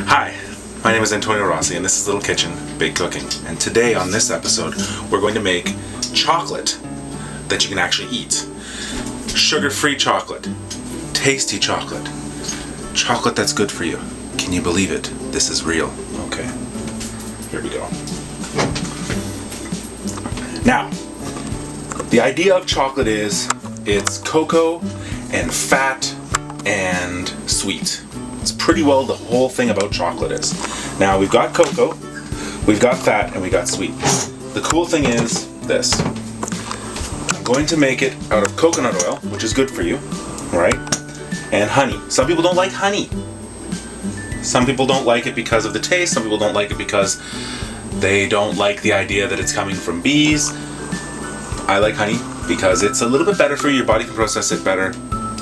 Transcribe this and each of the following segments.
Hi, my name is Antonio Rossi and this is Little Kitchen, Big Cooking. And today on this episode, we're going to make chocolate that you can actually eat. Sugar-free chocolate, tasty chocolate, chocolate that's good for you. Can you believe it? This is real. Okay, here we go. Now, the idea of chocolate is it's cocoa and fat and sweet. It's pretty well the whole thing about chocolate is. Now we've got cocoa, we've got fat, and we got sweet. The cool thing is this. I'm going to make it out of coconut oil, which is good for you, right? And honey. Some people don't like honey. Some people don't like it because of the taste. Some people don't like it because they don't like the idea that it's coming from bees. I like honey because it's a little bit better for you. Your body can process it better.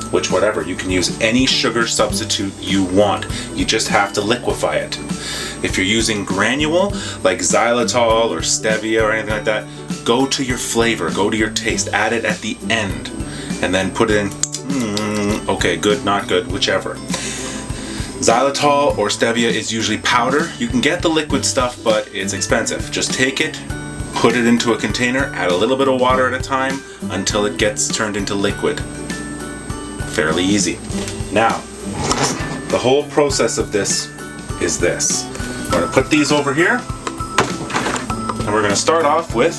Which, whatever, you can use any sugar substitute you want. You just have to liquefy it. If you're using granule, like xylitol or stevia or anything like that, go to your flavor, go to your taste, add it at the end, and then put it in, okay, good, not good, whichever. Xylitol or stevia is usually powder. You can get the liquid stuff, but it's expensive. Just take it, put it into a container, add a little bit of water at a time until it gets turned into liquid. Fairly easy. Now, the whole process of this is this. We're going to put these over here, and we're going to start off with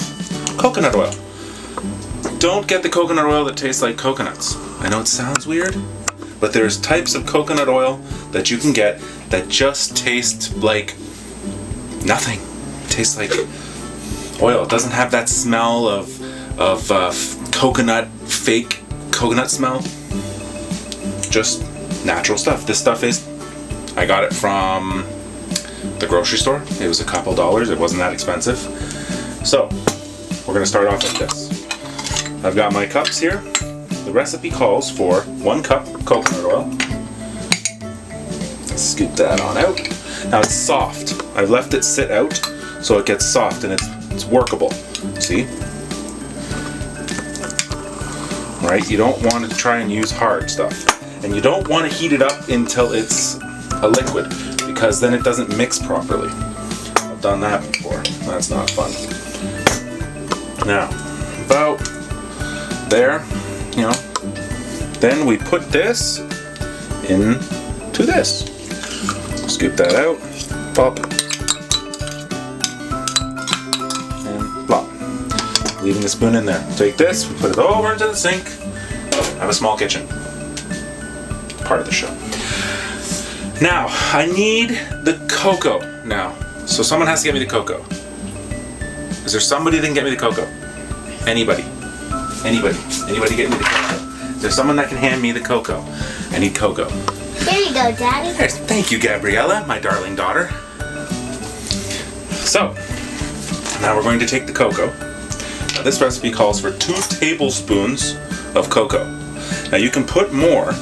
coconut oil. Don't get the coconut oil that tastes like coconuts. I know it sounds weird, but there's types of coconut oil that you can get that just taste like nothing. It tastes like oil. It doesn't have that smell of coconut, fake coconut smell. Just natural stuff. This stuff is, I got it from the grocery store. It was a couple dollars. It wasn't that expensive. So we're going to start off like this. I've got my cups here. The recipe calls for 1 cup coconut oil. Scoop that on out. Now it's soft. I've left it sit out so it gets soft and it's workable. See? Right? You don't want to try and use hard stuff. And you don't want to heat it up until it's a liquid, because then it doesn't mix properly. I've done that before. That's not fun. Now, about there, you know, then we put this into this. Scoop that out, pop, and plop. Leaving the spoon in there. Take this, we put it over into the sink. I have a small kitchen. Part of the show. Now, I need the cocoa now. So someone has to get me the cocoa. Is there somebody that can get me the cocoa? Anybody? Anybody? Anybody get me the cocoa? Is there someone that can hand me the cocoa? I need cocoa. Here you go, Daddy. Thank you, Gabriella, my darling daughter. So, now we're going to take the cocoa. Now, this recipe calls for 2 tablespoons of cocoa. Now you can put more,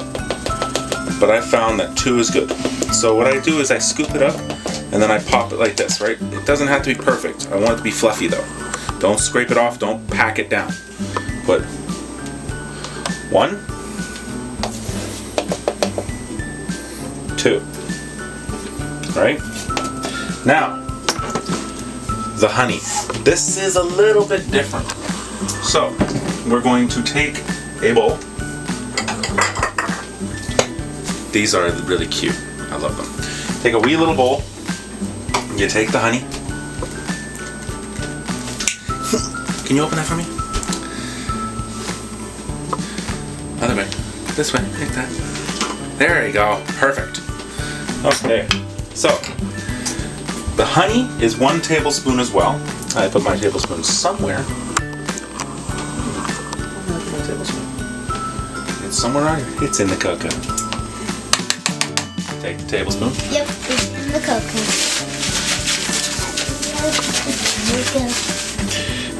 but I found that 2 is good. So what I do is I scoop it up and then I pop it like this, right? It doesn't have to be perfect. I want it to be fluffy though. Don't scrape it off, don't pack it down. Put 1, 2, right? Now, the honey. This is a little bit different. So, we're going to take a bowl. These are really cute. I love them. Take a wee little bowl. You take the honey. Can you open that for me? Other way. This way. Take that. There you go. Perfect. Okay. So, the honey is 1 tablespoon as well. I put my tablespoon somewhere. It's somewhere on here. It's in the cocoa. Take the tablespoon. Yep, it's in the cocoa.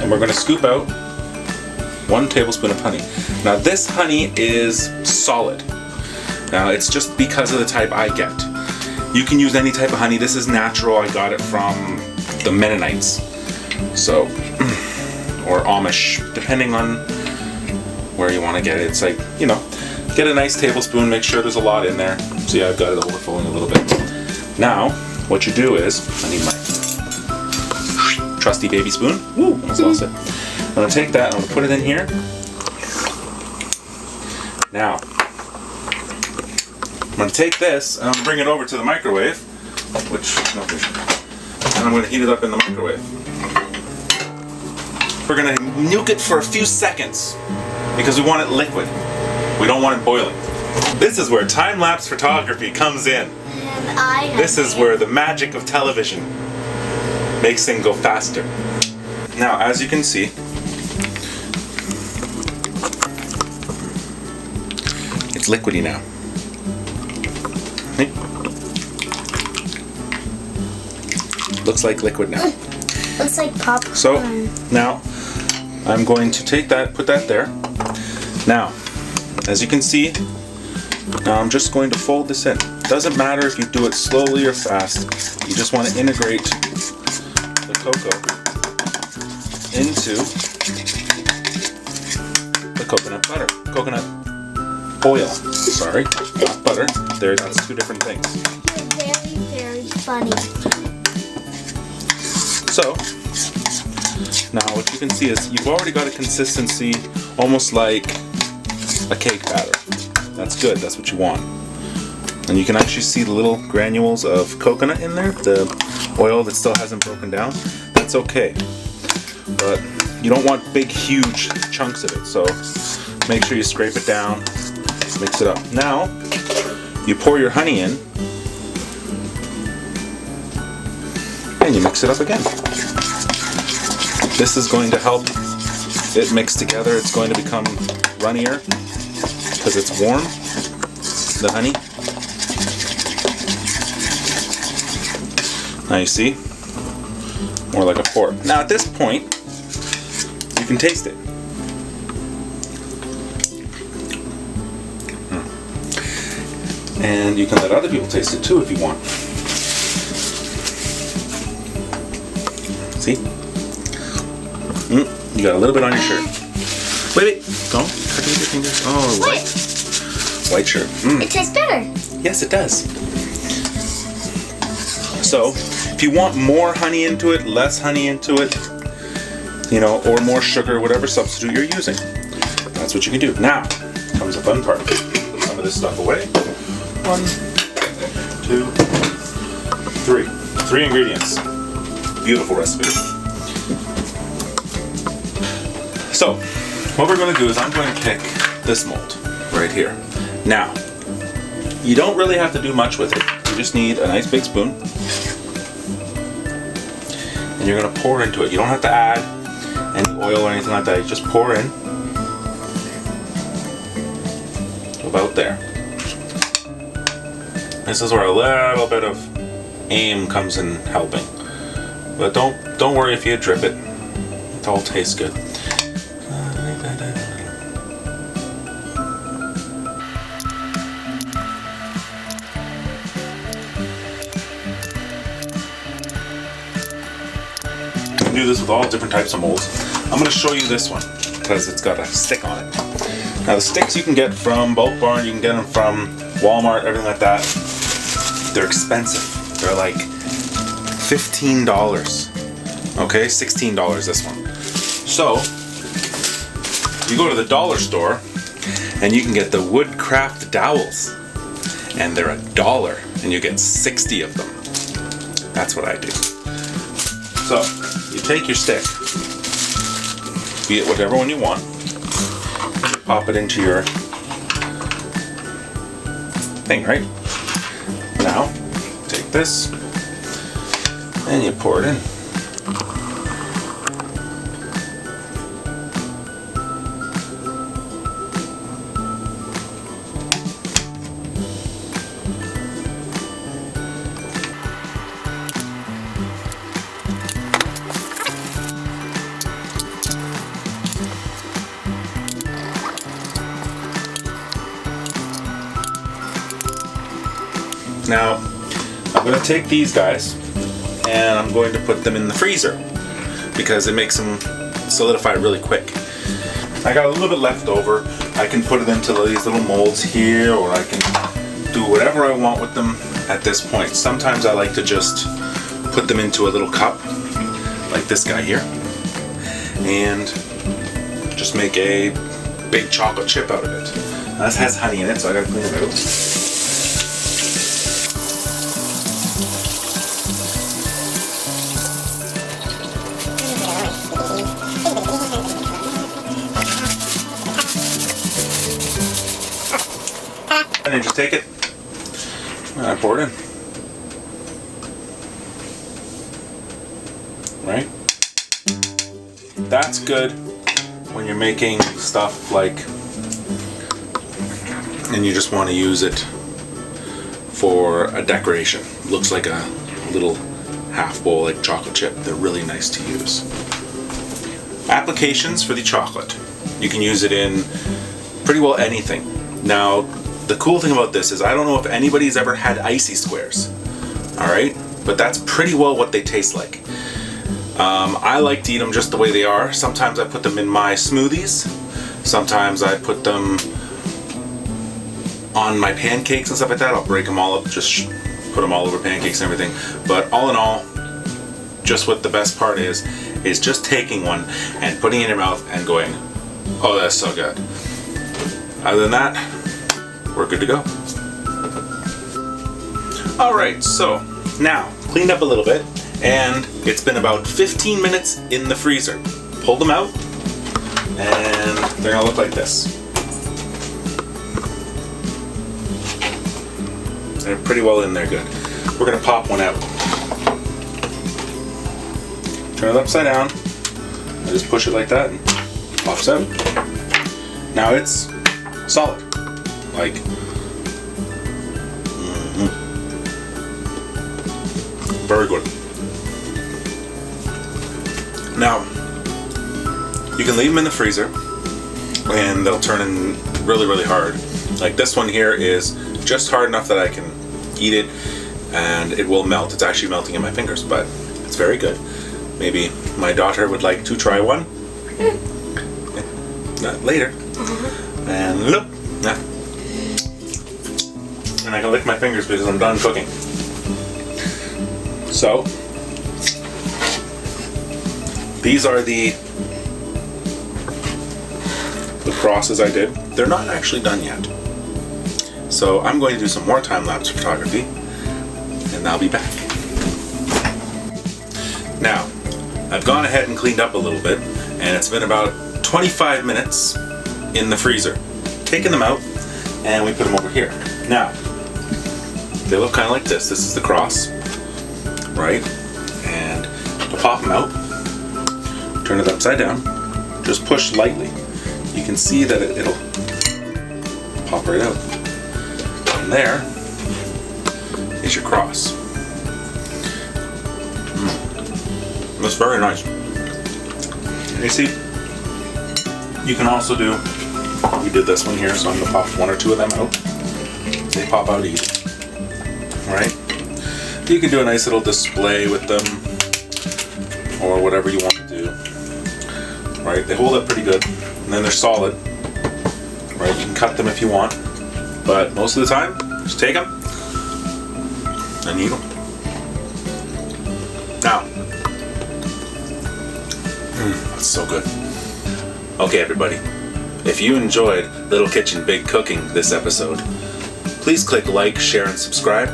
And we're going to scoop out 1 tablespoon of honey. Now this honey is solid. Now it's just because of the type I get. You can use any type of honey. This is natural. I got it from the Mennonites. So, or Amish, depending on where you want to get it. It's like, you know, get a nice tablespoon, make sure there's a lot in there. See, I've got it overflowing a little bit. Now, what you do is, I need my trusty baby spoon. Woo, almost lost it. I'm gonna take that and I'm gonna put it in here. Now, I'm gonna take this and I'm gonna bring it over to the microwave, and I'm gonna heat it up in the microwave. We're gonna nuke it for a few seconds because we want it liquid. We don't want it boiling. This is where time-lapse photography comes in. This is where the magic of television makes things go faster. Now, as you can see, it's liquidy now. See? Looks like liquid now. Looks like popcorn. So, now, I'm going to take that, put that there. Now, as you can see, now I'm just going to fold this in. Doesn't matter if you do it slowly or fast. You just want to integrate the cocoa into the coconut butter. Coconut oil. Sorry, not butter. That's two different things. You're very, very funny. So, now what you can see is you've already got a consistency almost like a cake batter. That's good, that's what you want. And you can actually see the little granules of coconut in there, the oil that still hasn't broken down. That's okay. But you don't want big, huge chunks of it, so make sure you scrape it down, mix it up. Now, you pour your honey in, and you mix it up again. This is going to help it mix together. It's going to become runnier because it's warm, the honey. Now you see, more like a pour. Now at this point, you can taste it. And you can let other people taste it too if you want. See? You got a little bit on your shirt. Wait, don't touch it with your fingers. Oh, white shirt. It tastes better. Yes, it does. So, if you want more honey into it, less honey into it, you know, or more sugar, whatever substitute you're using, that's what you can do. Now comes the fun part. Put some of this stuff away. 1, 2, 3. 3 ingredients. Beautiful recipe. So, what we're going to do is I'm going to pick this mold right here. Now, you don't really have to do much with it. You just need a nice big spoon. And you're going to pour into it. You don't have to add any oil or anything like that. You just pour in. About there. This is where a little bit of aim comes in helping. But don't worry if you drip it. It all tastes good. Do this with all different types of molds. I'm going to show you this one because it's got a stick on it. Now the sticks you can get from Bulk Barn, you can get them from Walmart, everything like that. They're expensive. They're like $15. Okay, $16 this one. So you go to the dollar store and you can get the Woodcraft dowels, and they're $1 and you get 60 of them. That's what I do. So you take your stick, be it whatever one you want, pop it into your thing, right? Now, take this and you pour it in. Now, I'm going to take these guys and I'm going to put them in the freezer because it makes them solidify really quick. I got a little bit left over. I can put it into these little molds here, or I can do whatever I want with them. at this point. Sometimes I like to just put them into a little cup, like this guy here, and just make a big chocolate chip out of it. Now, this has honey in it, so I gotta clean it out. And then just take it and I pour it in. Right? That's good when you're making stuff like, and you just want to use it for a decoration. Looks like a little half bowl like chocolate chip. They're really nice to use. Applications for the chocolate. You can use it in pretty well anything. Now, the cool thing about this is I don't know if anybody's ever had icy squares, all right? But that's pretty well what they taste like. I like to eat them just the way they are. Sometimes I put them in my smoothies. Sometimes I put them on my pancakes and stuff like that. I'll break them all up, just put them all over pancakes and everything. But all in all, just what the best part is just taking one and putting it in your mouth and going, oh, that's so good. Other than that, we're good to go. Alright, so now cleaned up a little bit, and it's been about 15 minutes in the freezer. Pulled them out, and they're gonna look like this. They're pretty well in there good. We're gonna pop one out. Turn it upside down. I just push it like that and it pops out. Now it's solid. Like, very good. Now, you can leave them in the freezer and they'll turn in really, really hard. Like this one here is just hard enough that I can eat it and it will melt. It's actually melting in my fingers, but it's very good. Maybe my daughter would like to try one. Later. And look. And I can lick my fingers because I'm done cooking. So, these are the crosses I did. They're not actually done yet. So I'm going to do some more time-lapse photography and I'll be back. Now, I've gone ahead and cleaned up a little bit and it's been about 25 minutes in the freezer. Taken them out and we put them over here. Now, they look kind of like this. This is the cross, right? And to pop them out, turn it upside down, just push lightly. You can see that it'll pop right out. And there is your cross. That's very nice. And you see, you can also do, we did this one here, so I'm going to pop one or two of them out. They pop out easy. Right? You can do a nice little display with them or whatever you want to do. Right? They hold up pretty good and then they're solid. Right? You can cut them if you want, but most of the time, just take them and eat them. Now, that's so good. Okay, everybody. If you enjoyed Little Kitchen Big Cooking this episode, please click like, share, and subscribe.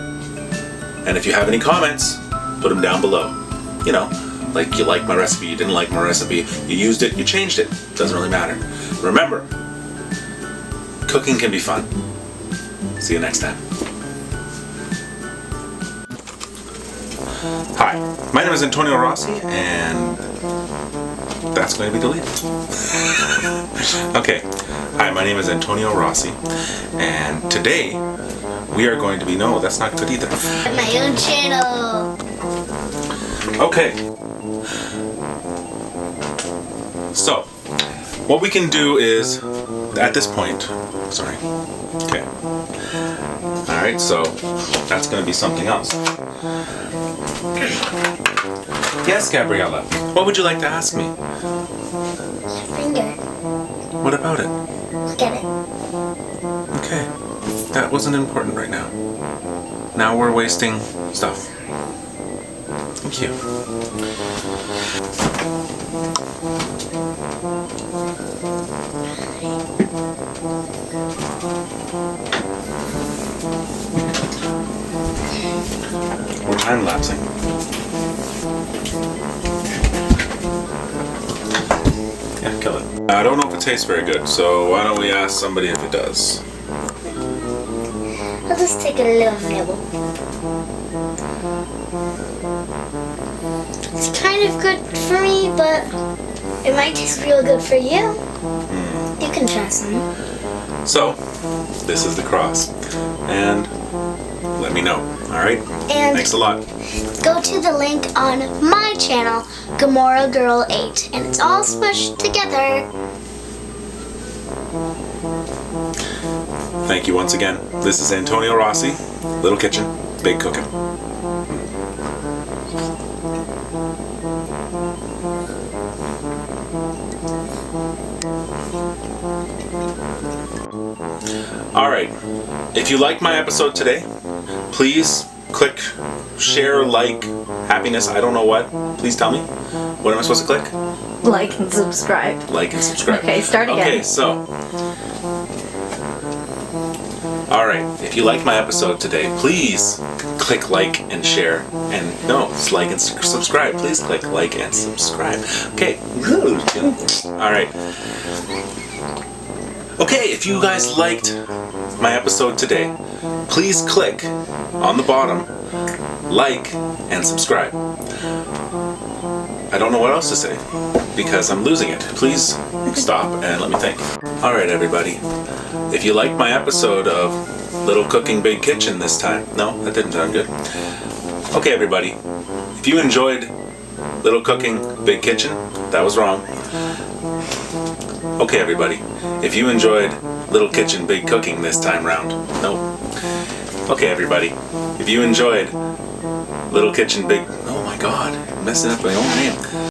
And if you have any comments, put them down below. You know, like you liked my recipe, you didn't like my recipe, you used it, you changed it. Doesn't really matter. Remember, cooking can be fun. See you next time. Hi, my name is Antonio Rossi, and that's going to be deleted. Okay, hi, my name is Antonio Rossi, and today we are going to be, no, that's not good either. My own channel. Okay. So, what we can do is, at this point, sorry. Okay. Alright, so that's going to be something else. Yes, Gabriella. What would you like to ask me? Finger. What about it? Look at it. Okay. That wasn't important right now. now we're wasting stuff. Thank you. We're time lapsing. Yeah, kill it. I don't know if it tastes very good, so why don't we ask somebody if it does? I'll just take a little nibble. It's kind of good for me, but it might taste real good for you. You can try some. So, this is the cross. And let me know, alright? And thanks a lot. go to the link on my channel, Gamora Girl 8, and it's all smushed together. Thank you once again. This is Antonio Rossi, Little Kitchen, Big Cooking. Alright, if you liked my episode today, please click share, like, happiness, I don't know what. Please tell me. What am I supposed to click? Like and subscribe. Like and subscribe. Okay, start again. Okay, so. Alright, if you liked my episode today, please click like and share. And no, it's like and subscribe. Please click like and subscribe. Okay. Alright. Okay, if you guys liked my episode today, please click on the bottom, like, and subscribe. I don't know what else to say, because I'm losing it. Please stop and let me think. Alright everybody, if you liked my episode of Little Cooking Big Kitchen this time, no, that didn't sound good. Okay everybody, if you enjoyed Little Cooking Big Kitchen, that was wrong. Okay everybody, if you enjoyed Little Kitchen Big Cooking this time round, no. Okay everybody, if you enjoyed Little Kitchen Big, oh my god, I'm messing up my own name.